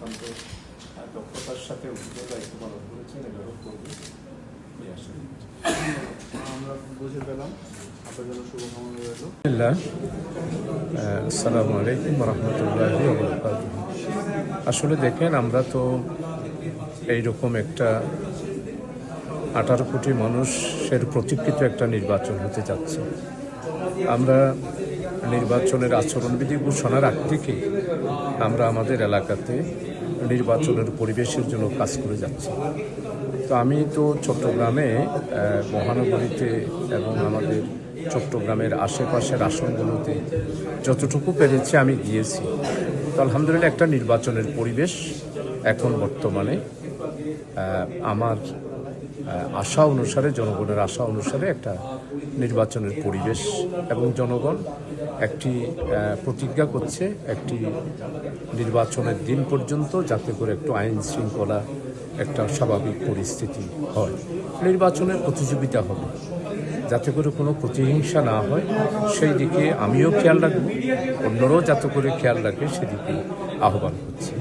অত্যন্ত দক্ষতার সাথে উচিত দায়িত্ব পালন করেছেন, এভাবেও করবে এই আশা। আমরা বুঝে পেলাম, আপনার জন্য শুভকামনা রইল। আসসালামু আলাইকুম রহমতুল্লাহি ওয়া বারাকাতুহু। আসলে দেখেন, আমরা তো এইরকম একটা 18 কোটি মানুষের প্রতীক্ষিত একটা নির্বাচন হতে যাচ্ছে। আমরা নির্বাচনের আচরণবিধি ঘোষণার আগ থেকে আমরা আমাদের এলাকাতে নির্বাচনের পরিবেশের জন্য কাজ করে যাচ্ছি। তো আমি তো চট্টগ্রামে মহানগরীতে এবং আমাদের চট্টগ্রামের আশেপাশের আসনগুলোতে যতটুকু পেরেছি আমি গিয়েছি। তো আলহামদুলিল্লাহ একটা নির্বাচনের পরিবেশ এখন বর্তমানে আমার আশা অনুসারে, জনগণের আশা অনুসারে একটা নির্বাচনের পরিবেশ, এবং জনগণ একটি প্রতিজ্ঞা করছে একটি নির্বাচনের দিন পর্যন্ত যাতে করে একটু আইন শৃঙ্খলা একটা স্বাভাবিক পরিস্থিতি হয়। নির্বাচনের প্রতিযোগিতা হবে, যাতে করে কোনো প্রতিহিংসা না হয় সেই দিকে আমিও খেয়াল রাখব, অন্যরাও যাতে করে খেয়াল রাখে সেদিকে আহ্বান করছি।